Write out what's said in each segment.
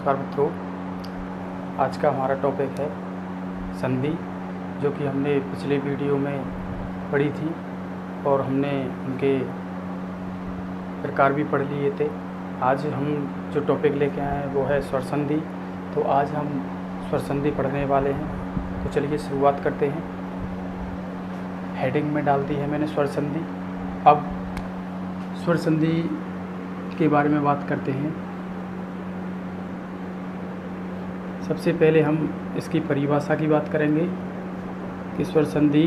नमस्कार मित्रों, आज का हमारा टॉपिक है संधि, जो कि हमने पिछले वीडियो में पढ़ी थी और हमने उनके प्रकार भी पढ़ लिए थे। आज हम जो टॉपिक लेके आए हैं वो है स्वर संधि। तो आज हम स्वर संधि पढ़ने वाले हैं। तो चलिए शुरुआत करते हैं। हेडिंग में डाल दी है मैंने स्वर संधि। अब स्वर संधि के बारे में बात करते हैं। सबसे पहले हम इसकी परिभाषा की बात करेंगे कि स्वर संधि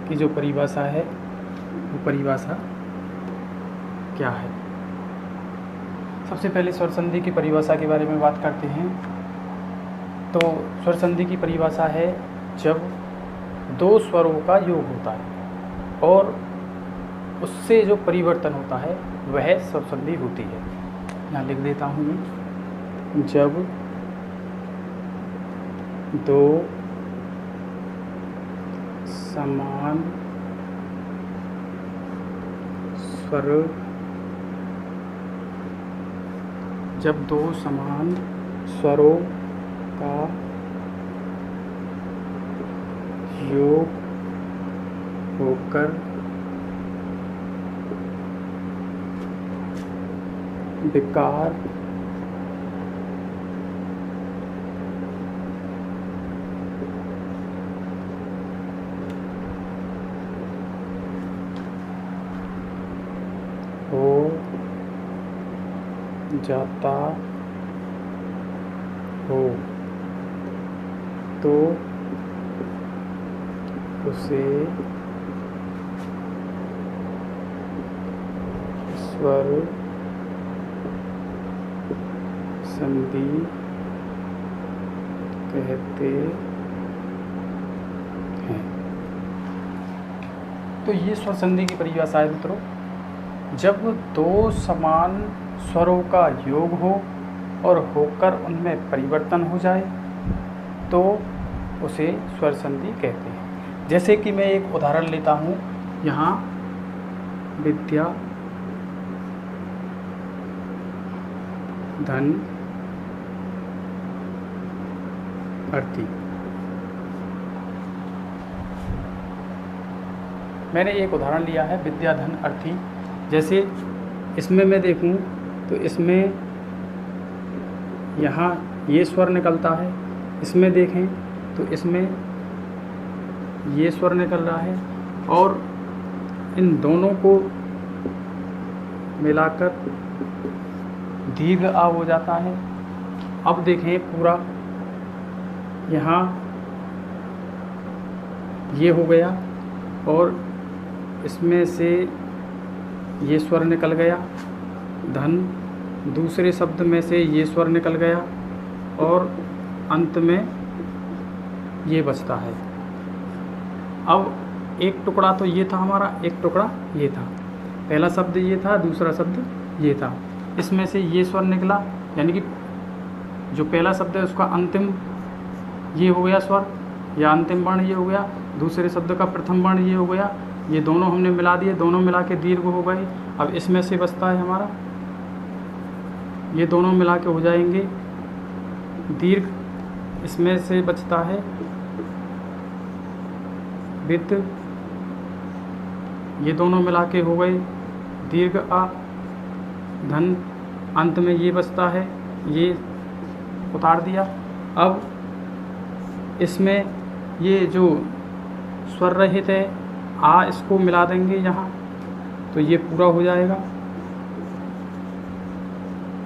की जो परिभाषा है वो परिभाषा क्या है। सबसे पहले स्वर संधि की परिभाषा के बारे में बात करते हैं। तो स्वर संधि की परिभाषा है जब दो स्वरों का योग होता है और उससे जो परिवर्तन होता है वह स्वर संधि होती है। यहाँ लिख देता हूँ मैं, जब दो समान स्वर स्वरों का योग होकर विकार हो जाता हो तो उसे स्वर संधि कहते हैं। तो ये स्वर संधि की परिभाषा है मित्रों। जब दो समान स्वरों का योग हो और होकर उनमें परिवर्तन हो जाए तो उसे स्वर संधि कहते हैं। जैसे कि मैं एक उदाहरण लेता हूँ। यहाँ विद्या धन अर्थी। मैंने एक उदाहरण लिया है विद्या धन अर्थी। जैसे इसमें मैं देखूं तो इसमें यहाँ ये स्वर निकलता है, इसमें देखें तो इसमें ये स्वर निकल रहा है और इन दोनों को मिलाकर दीर्घ आ हो जाता है। अब देखें पूरा यहाँ ये हो गया और इसमें से ये स्वर निकल गया धन, दूसरे शब्द में से ये स्वर निकल गया और अंत में ये बचता है। अब एक टुकड़ा तो ये था हमारा, एक टुकड़ा ये था। पहला शब्द ये था, दूसरा शब्द ये था। इसमें से ये स्वर निकला, यानी कि जो पहला शब्द है उसका अंतिम ये हो गया स्वर या अंतिम वर्ण ये हो गया, दूसरे शब्द का प्रथम वर्ण ये हो गया। ये दोनों हमने मिला दिए, दोनों मिला के दीर्घ हो गए। अब इसमें से बचता है हमारा, ये दोनों मिला के हो जाएंगे दीर्घ। इसमें से बचता है वित्त, ये दोनों मिला के हो गए दीर्घ आ धन। अंत में ये बचता है, ये उतार दिया। अब इसमें ये जो स्वर रहित है आ, इसको मिला देंगे यहाँ तो ये पूरा हो जाएगा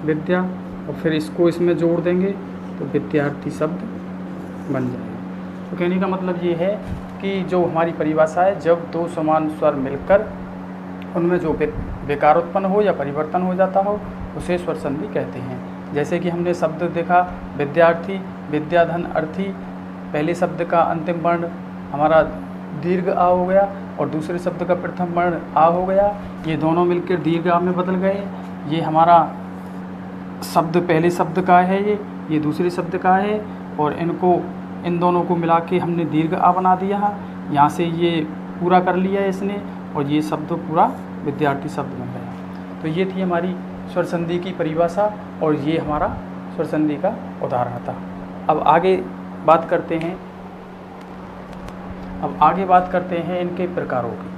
विद्या, और फिर इसको इसमें जोड़ देंगे तो विद्यार्थी शब्द बन जाएगा। तो कहने का मतलब ये है कि जो हमारी परिभाषा है, जब दो समान स्वर मिलकर उनमें जो विकार उत्पन्न हो या परिवर्तन हो जाता हो उसे स्वर संधि कहते हैं। जैसे कि हमने शब्द देखा विद्यार्थी, विद्या धन अर्थी। पहले शब्द का अंतिम वर्ण हमारा दीर्घ आ हो गया और दूसरे शब्द का प्रथम वर्ण आ हो गया। ये दोनों मिलकर दीर्घ आ में बदल गए। ये हमारा शब्द पहले शब्द का है, ये दूसरे शब्द का है और इन दोनों को मिला के हमने दीर्घ आ बना दिया। यहाँ से ये पूरा कर लिया इसने और ये शब्द पूरा विद्यार्थी शब्द बन गया। तो ये थी हमारी स्वर संधि की परिभाषा और ये हमारा स्वर संधि का उदाहरण था। अब आगे बात करते हैं इनके प्रकारों की।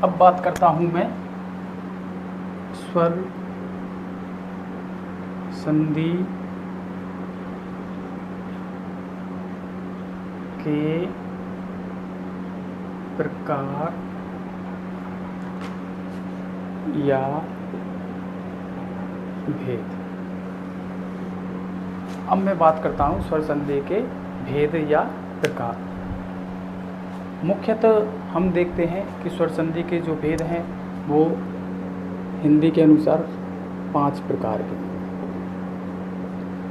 अब बात करता हूं मैं स्वर संधि के प्रकार या भेद। अब मैं बात करता हूं स्वर संधि के भेद या प्रकार। मुख्यतः हम देखते हैं कि स्वर संधि के जो भेद हैं वो हिंदी के अनुसार 5 प्रकार के।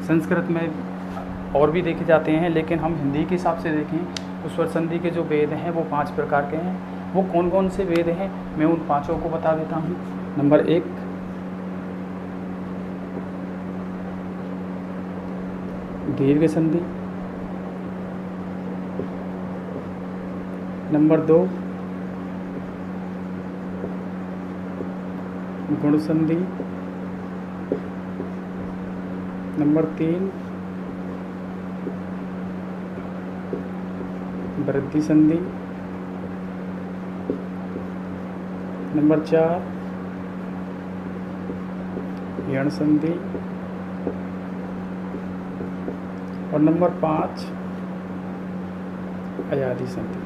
संस्कृत में और भी देखे जाते हैं, लेकिन हम हिंदी के हिसाब से देखें तो स्वर संधि के जो भेद हैं वो 5 प्रकार के हैं। वो कौन कौन से भेद हैं मैं उन 5 को बता देता हूँ। नंबर 1 दीर्घ संधि। नंबर 2 गुण संधि। नंबर 3 वृद्धि संधि। नंबर 4 यण संधि। और नंबर 5 अयादि संधि।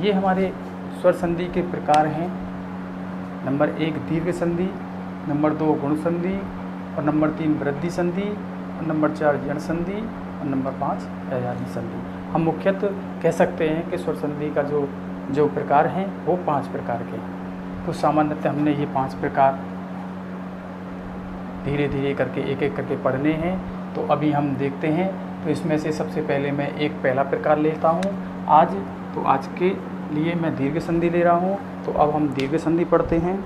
ये हमारे स्वर संधि के प्रकार हैं। नंबर 1 दीर्घ संधि, नंबर 2 गुण संधि, और नंबर 3 वृद्धि संधि, और नंबर 4 यण संधि, और नंबर 5 अयादि संधि। हम मुख्यतः कह सकते हैं कि स्वर संधि का जो प्रकार हैं वो 5 प्रकार के हैं। तो सामान्यतः हमने ये 5 प्रकार धीरे धीरे करके एक एक करके पढ़ने हैं। तो अभी हम देखते हैं। तो इसमें से सबसे पहले मैं एक पहला प्रकार लेता हूँ आज। तो आज के लिए मैं दीर्घ संधि ले रहा हूँ। तो अब हम दीर्घ संधि पढ़ते हैं।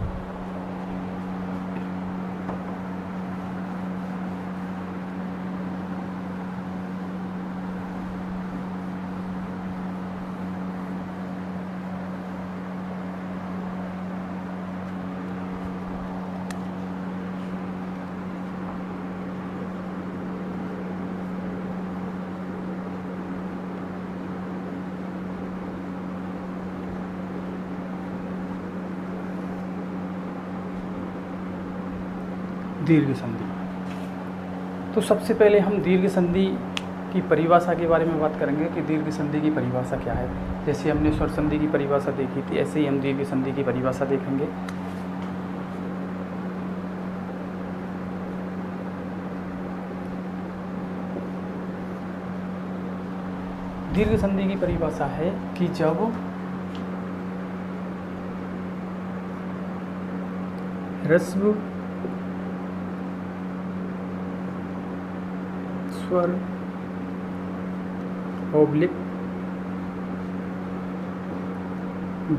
दीर्घ संधि। तो सबसे पहले हम दीर्घ संधि की परिभाषा के बारे में बात करेंगे कि दीर्घ संधि की परिभाषा क्या है। जैसे हमने स्वर संधि की परिभाषा देखी थी, ऐसे ही हम दीर्घ संधि की परिभाषा देखेंगे। दीर्घ संधि की परिभाषा है कि जब ह्रस्व स्वर ओब्लिक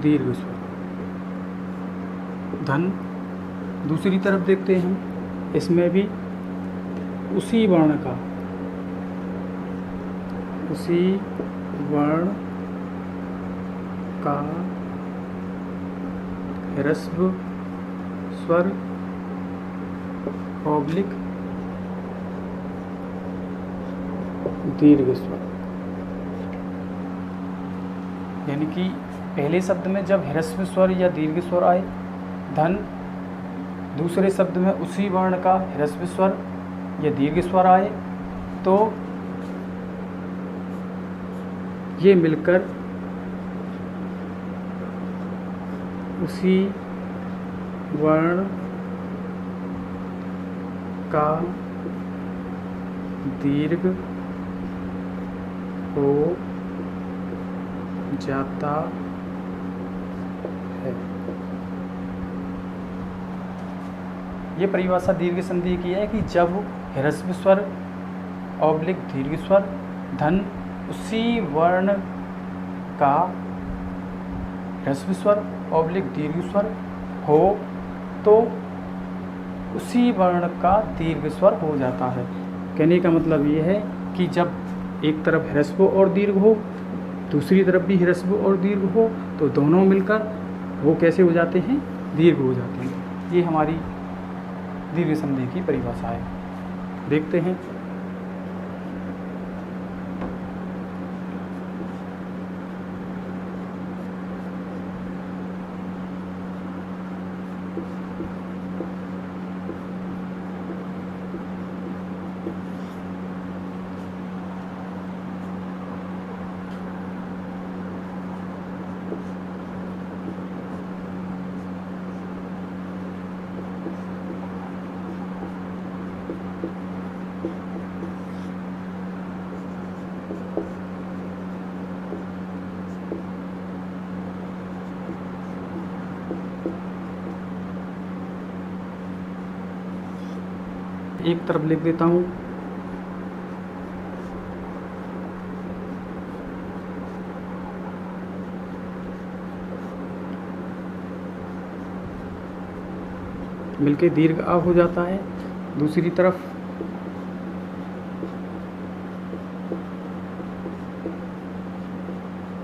दीर्घ स्वर धन। दूसरी तरफ देखते हैं, इसमें भी उसी वर्ण का ह्रस्व स्वर ओब्लिक दीर्घ स्वर। यानी कि पहले शब्द में जब ह्रस्व स्वर या दीर्घ स्वर आए धन, दूसरे शब्द में उसी वर्ण का ह्रस्व स्वर या दीर्घ स्वर आए तो ये मिलकर उसी वर्ण का दीर्घ हो जाता है। ये परिभाषा दीर्घ संधि की है कि जब ह्रस्व स्वर ओब्लिक दीर्घ स्वर धन उसी वर्ण का ह्रस्व स्वर ऑब्लिक दीर्घ स्वर हो तो उसी वर्ण का दीर्घ स्वर हो जाता है। कहने का मतलब ये है कि जब एक तरफ ह्रस्व और दीर्घ हो, दूसरी तरफ भी ह्रस्व और दीर्घ हो, तो दोनों मिलकर वो कैसे हो जाते हैं, दीर्घ हो जाते हैं। ये हमारी दीर्घ संधि की परिभाषा है। देखते हैं। एक तरफ लिख देता हूँ। मिलके दीर्घ आ हो जाता है। दूसरी तरफ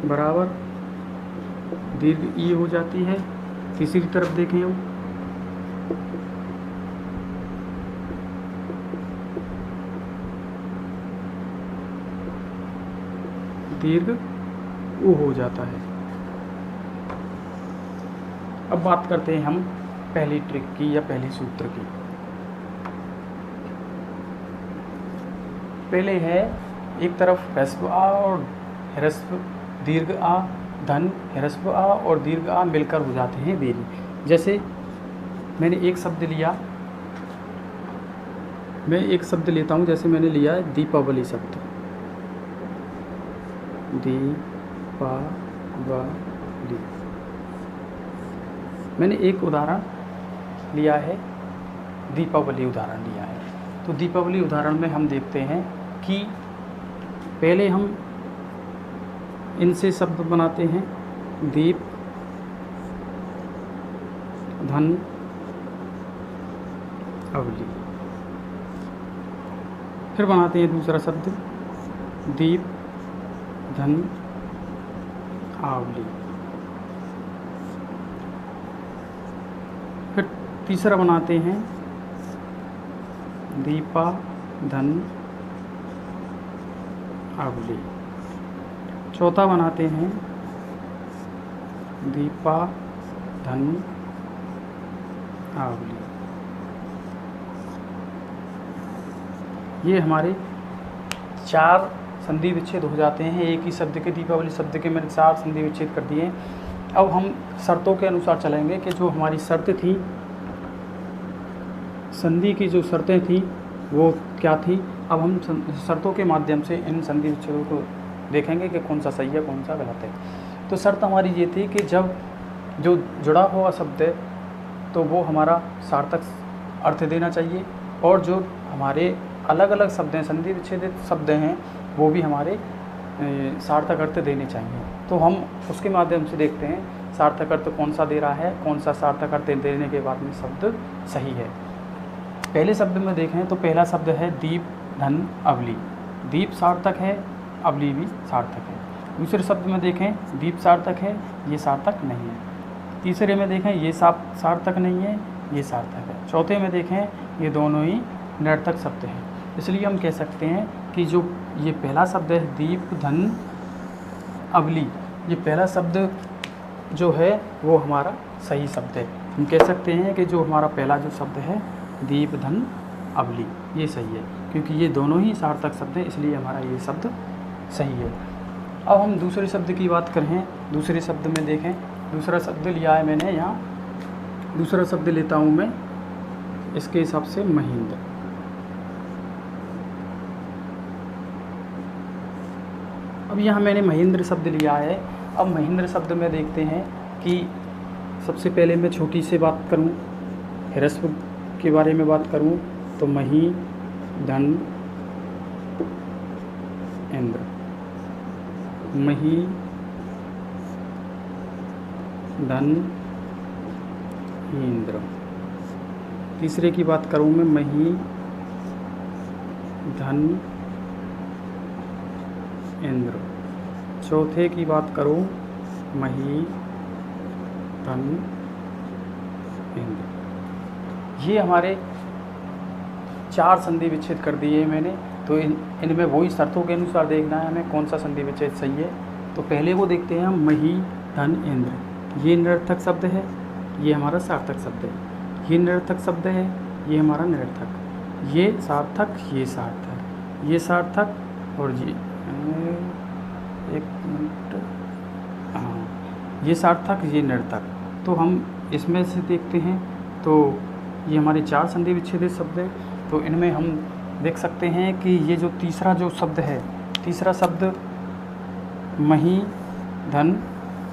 बराबर दीर्घ ई हो जाती है। तीसरी तरफ देखें हम, दीर्घ उ हो जाता है। अब बात करते हैं हम पहली ट्रिक की या पहली सूत्र की। पहले है एक तरफ ह्रस्व आ और ह्रस्व दीर्घ आ धन ह्रस्व आ और दीर्घ आ मिलकर हो जाते हैं दीर्घ। जैसे मैंने एक शब्द लिया, मैं एक शब्द लेता हूँ, जैसे मैंने लिया है दीपावली शब्द, दीपावली। मैंने एक उदाहरण लिया है, दीपावली उदाहरण लिया है। तो दीपावली उदाहरण में हम देखते हैं कि पहले हम इनसे शब्द बनाते हैं, दीप धन अवली। फिर बनाते हैं दूसरा शब्द, दीप धन आवली। फिर तीसरा बनाते हैं, दीपा धन आवली। चौथा बनाते हैं, दीपा धन आवली। ये हमारे 4 संधि विच्छेद हो जाते हैं एक ही शब्द के। दीपावली शब्द के मैंने 4 संधि विच्छेद कर दिए। अब हम शर्तों के अनुसार चलेंगे कि जो हमारी शर्त थी, संधि की जो शर्तें थी वो क्या थी। अब हम शर्तों के माध्यम से इन संधि विच्छेदों को देखेंगे कि कौन सा सही है कौन सा गलत है। तो शर्त हमारी ये थी कि जब जो जुड़ा हुआ शब्द है तो वो हमारा सार्थक अर्थ देना चाहिए, और जो हमारे अलग अलग शब्द हैं, संधि विच्छेदित शब्द हैं, वो भी हमारे सार्थक अर्थ देने चाहिए। तो हम उसके माध्यम से देखते हैं सार्थक अर्थ कौन सा दे रहा है, कौन सा सार्थक अर्थ देने के बाद में शब्द सही है। पहले शब्द में देखें तो पहला शब्द है दीप धन अवली। दीप सार्थक है, अवली भी सार्थक है। दूसरे शब्द में देखें, दीप सार्थक है, ये सार्थक नहीं है। तीसरे में देखें, ये सार्थक नहीं है, ये सार्थक है। चौथे में देखें, ये दोनों ही निरर्थक शब्द हैं। इसलिए हम कह सकते हैं कि जो ये पहला शब्द है दीप धन अवली, ये पहला शब्द जो है वो हमारा सही शब्द है। हम कह सकते हैं कि जो हमारा पहला जो शब्द है दीप धन अवली, ये सही है, क्योंकि ये दोनों ही सार्थक शब्द हैं, इसलिए हमारा ये शब्द सही है। अब हम दूसरे शब्द की बात करें। दूसरे शब्द में देखें, दूसरा शब्द लिया है मैंने यहाँ, दूसरा शब्द लेता हूँ मैं इसके हिसाब से महेंद्र। अब यहाँ मैंने महेंद्र शब्द लिया है। अब महेंद्र शब्द में देखते हैं कि सबसे पहले मैं छोटी से बात करूँ, ह्रस्व के बारे में बात करूँ तो मही धन इंद्र, मही धन इंद्र। तीसरे की बात करूँ मैं, मही धन इंद्र। चौथे की बात करूँ, मही धन इंद्र। ये हमारे 4 संधि विच्छेद कर दिए मैंने। तो इनमें वही शर्तों के अनुसार देखना है हमें कौन सा संधि विच्छेद सही है। तो पहले वो देखते हैं हम, मही धन इंद्र। ये निरर्थक शब्द है, ये हमारा सार्थक शब्द है। ये निरर्थक शब्द है, ये हमारा निरर्थक। ये सार्थक, ये सार्थक, ये सार्थक और ये एक मिनट, हाँ, ये सार्थक, ये निरर्थक। तो हम इसमें से देखते हैं, तो ये हमारे 4 संधि विच्छेदित शब्द है। तो इनमें हम देख सकते हैं कि ये जो तीसरा जो शब्द है, तीसरा शब्द मही धन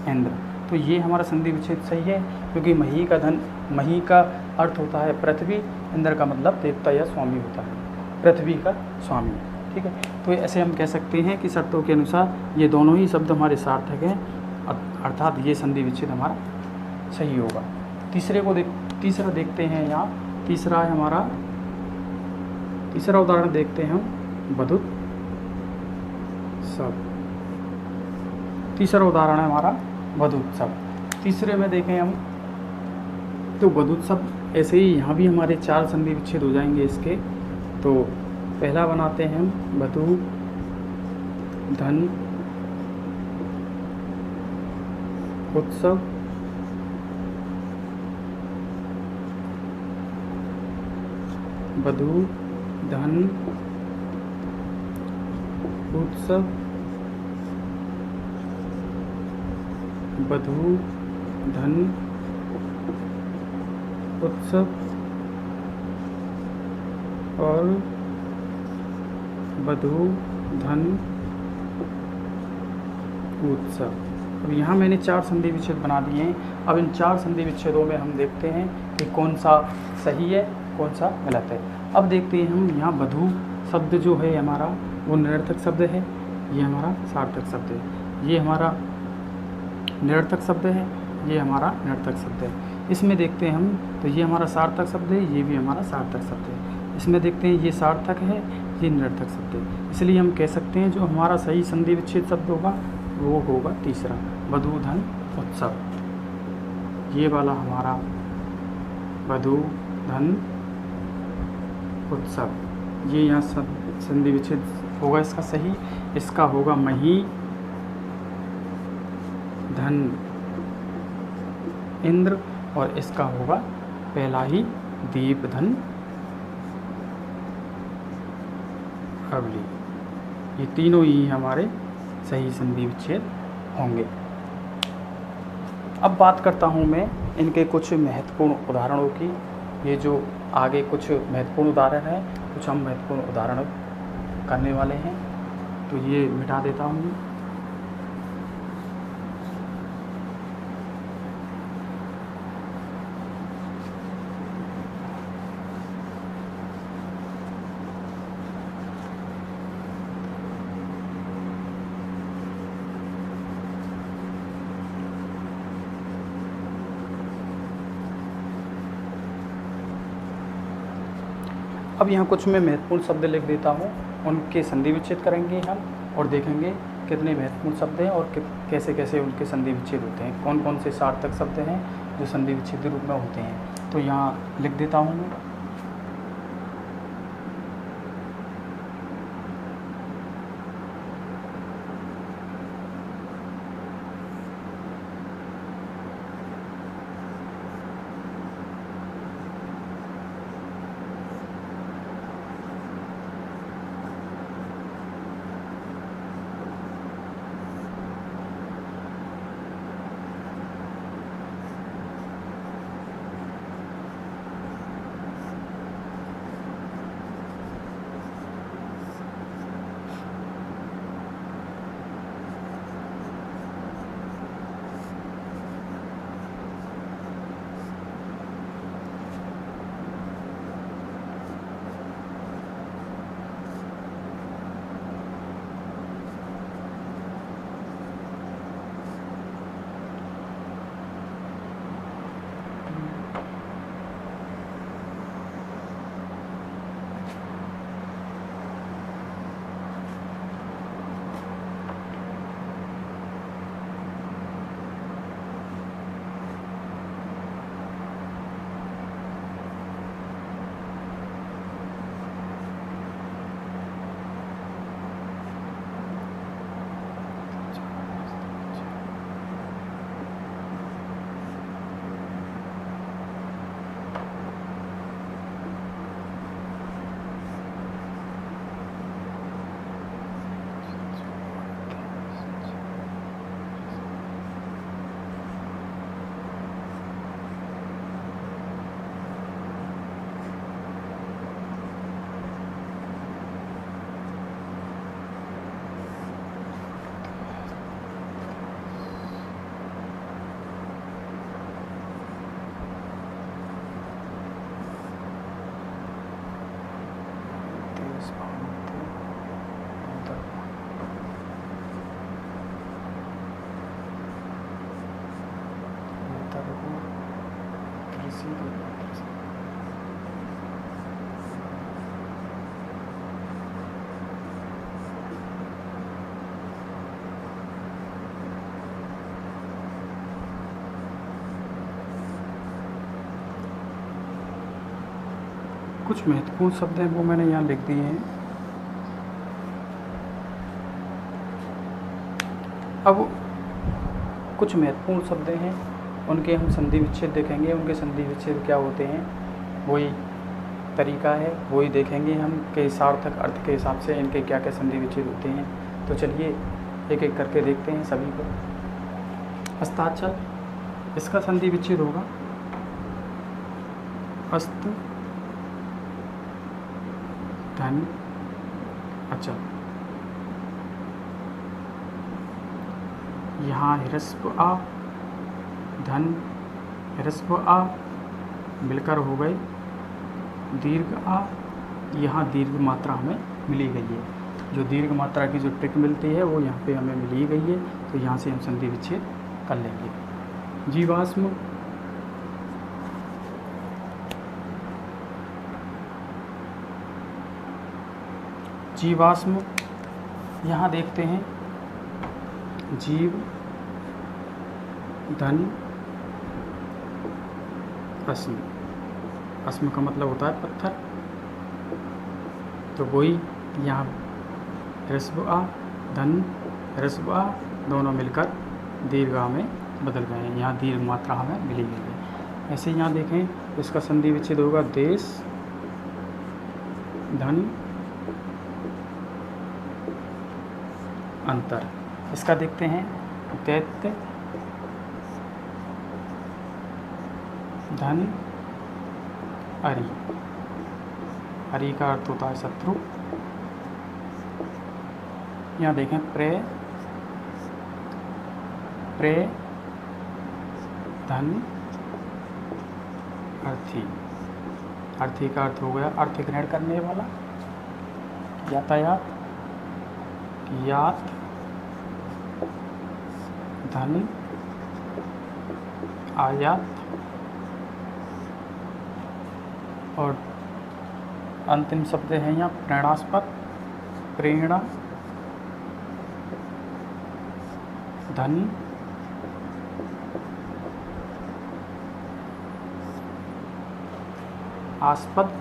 इंद्र, तो ये हमारा संधि विच्छेद सही है, क्योंकि मही का धन, मही का अर्थ होता है पृथ्वी, इंद्र का मतलब देवता या स्वामी होता है, पृथ्वी का स्वामी। ठीक है, तो ऐसे हम कह सकते हैं कि शर्तों के अनुसार ये दोनों ही शब्द हमारे सार्थक हैं, अर्थात ये संधि विच्छेद हमारा सही होगा। तीसरा देखते हैं यहाँ। तीसरा है हमारा, तीसरा उदाहरण देखते हैं हम, बधुत शब्द। तीसरा उदाहरण है हमारा बधुत शब्द। तीसरे में देखें हम, तो बधुत शब्द ऐसे ही यहाँ भी हमारे 4 संधि विच्छेद हो जाएंगे इसके। तो पहला बनाते हैं हम, बधु धन उत्सव। बधु धन उत्सव, बधु धन उत्सव और बधु धन उत्सव। अब यहाँ मैंने 4 संधि विच्छेद बना दिए हैं। अब इन 4 संधि विच्छेदों में हम देखते हैं कि कौन सा सही है, कौन सा गलत है। अब देखते हैं हम, यहाँ बधु शब्द जो है हमारा, वो निरर्थक शब्द है, ये हमारा सार्थक शब्द है। ये हमारा निरर्थक शब्द है, ये हमारा निरर्थक शब्द है। इसमें देखते हैं हम, तो ये हमारा सार्थक शब्द है, ये भी हमारा सार्थक शब्द है। इसमें देखते हैं ये सार्थक है, ये निरर्थक शब्द है। इसलिए हम कह सकते हैं जो हमारा सही संधि विच्छेद शब्द होगा वो होगा तीसरा, बधु धन उत्सव। ये वाला हमारा बधु धन उत्सव, ये यहाँ संधि विच्छेद होगा इसका सही। इसका होगा मही धन इंद्र, और इसका होगा पहला ही दीप धन अवली। ये तीनों ही हमारे सही संधि विच्छेद होंगे। अब बात करता हूँ मैं इनके कुछ महत्वपूर्ण उदाहरणों की। ये जो आगे कुछ महत्वपूर्ण उदाहरण है, कुछ हम महत्वपूर्ण उदाहरण करने वाले हैं, तो ये मिटा देता हूँ। अब यहाँ कुछ मैं महत्वपूर्ण शब्द लिख देता हूँ, उनके संधि विच्छेद करेंगे हम और देखेंगे कितने महत्वपूर्ण शब्द हैं और कैसे कैसे उनके संधि विच्छेद होते हैं, कौन कौन से सार्थक शब्द हैं जो संधि विच्छेद के रूप में होते हैं। तो यहाँ लिख देता हूँ मैं। कुछ महत्वपूर्ण शब्द हैं वो मैंने यहाँ लिख दिए हैं। अब कुछ महत्वपूर्ण शब्द हैं, उनके हम संधि विच्छेद देखेंगे। उनके संधि विच्छेद क्या होते हैं वही तरीका है, वही देखेंगे हम के सार्थक अर्थ के हिसाब से इनके क्या क्या संधि विच्छेद होते हैं। तो चलिए एक एक करके देखते हैं सभी को। अस्ताचल, इसका संधि विच्छेद होगा अस्त धन अचल। यहाँ ह्रस्व आ धन ह्रस्व आ मिलकर हो गए दीर्घ आ। यहाँ दीर्घ मात्रा हमें मिली गई है, जो दीर्घ मात्रा की जो ट्रिक मिलती है वो यहाँ पे हमें मिली गई है। तो यहाँ से हम संधि विच्छेद कर लेंगे। जीवाश्म, जीवाश्म यहाँ देखते हैं जीव धन अस्म। अस्म का मतलब होता है पत्थर। तो वही यहाँ ह्रस्व आ धन ह्रस्व आ दोनों मिलकर दीर्घ आ में बदल गए हैं। यहाँ दीर्घ मात्रा हमें मिली गई है। ऐसे यहाँ देखें इसका संधि विच्छेद होगा देश धन अंतर। इसका देखते हैं दैत्य धन अरि। अरि का अर्थ होता है शत्रु। यहाँ देखें प्रेय प्रेय धन अर्थी। अर्थी का अर्थ हो गया अर्थ ग्रहण करने वाला। यातायात यात धन आयात। और अंतिम शब्द है यहाँ प्रेरणास्पद प्रेरणा धन आस्पद।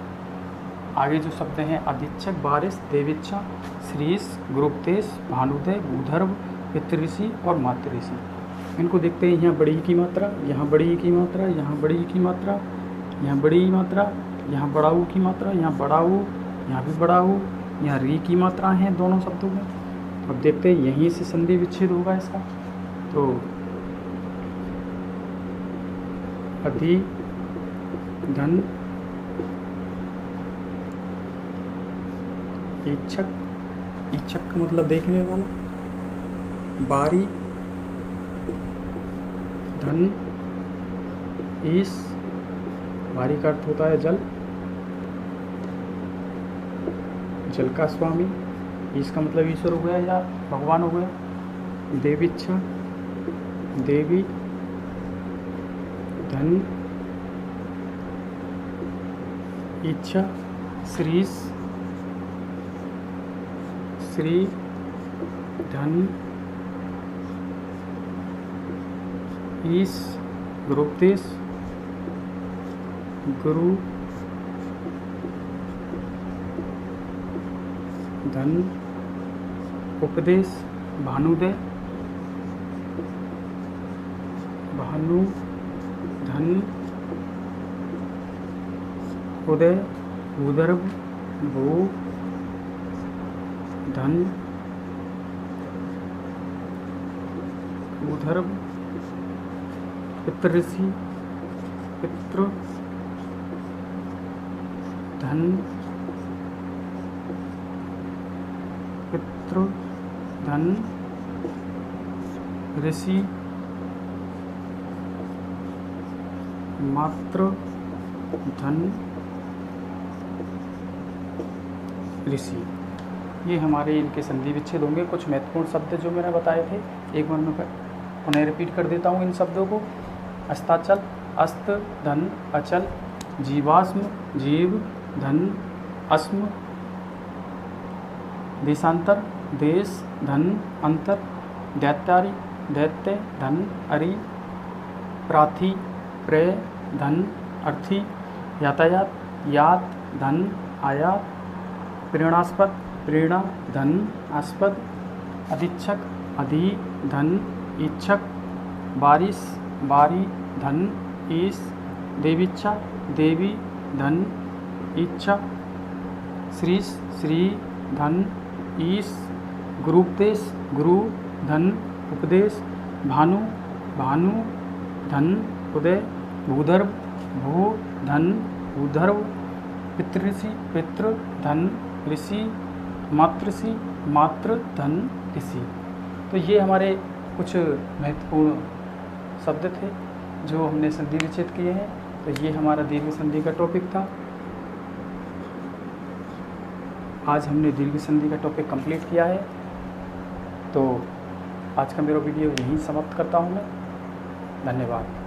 आगे जो शब्द हैं अधीक्षक बारिश देवीच्छा श्रीष गुरुपदेश भानुदय भूधर्व पितृषि और मातृषि। इनको देखते हैं। यहाँ बड़ी की मात्रा, यहाँ बड़ी की मात्रा, यहाँ बड़ी की मात्रा, यहाँ बड़ी मात्रा, यहाँ बड़ाऊ की मात्रा, यहाँ बड़ाऊ, यहाँ भी बड़ाऊ, यहाँ री की मात्रा है दोनों शब्दों में। अब देखते हैं यहीं से संधि विच्छेद होगा इसका। तो अधि धन इच्छक। इच्छक का मतलब देखने वाला। बारी धन ईश। बारी का अर्थ होता है जल, जल का स्वामी। ईश का मतलब ईश्वर हो गया या भगवान हो गया। देवीच्छा देवी धन इच्छा श्रीश श्री धन ईश गुरुपदेश गुरु धन उपदेश भानुदय भानु धन उदय भूधर्व भू धन भूधर्व पितृषि पितृ धन पितृ धन ऋषि मातृ धन ऋषि। ये हमारे इनके संधि विच्छेद होंगे। कुछ महत्वपूर्ण शब्द जो मैंने बताए थे एक बार मैं पुनः रिपीट कर देता हूँ इन शब्दों को। अस्ताचल, अस्त, धन, अचल, जीवाश्म, जीव, धन, अस्म, देशांतर, देश, धन, अंतर, दैत्यारी, दैत्य, धन, अरि, प्राथी, प्रय, धन, अर्थी, यातायात, यात, धन, आयात, प्रेरणास्पद, प्रेरणा, धन, आस्पद, अधीक्षक, अधि, धन, इच्छक, बारिश, बारी, धन, ईश, देवीच्छा, देवी, धन, इच्छा, श्री, श्री, धन, ईश, गुरुपदेश, गुरु, धन, उपदेश, भानु, भानु, धन, उदय, भूधर्व, भू, धन, भूधर्व, पितृषि, पितृ, धन, ऋषि, मातृषि, मातृ, धन, ऋषि। तो ये हमारे कुछ महत्वपूर्ण शब्द थे जो हमने संधि विच्छेद किए हैं। तो ये हमारा दीर्घ संधि का टॉपिक था। आज हमने दीर्घ संधि का टॉपिक कंप्लीट किया है। तो आज का मेरा वीडियो यहीं समाप्त करता हूँ मैं। धन्यवाद।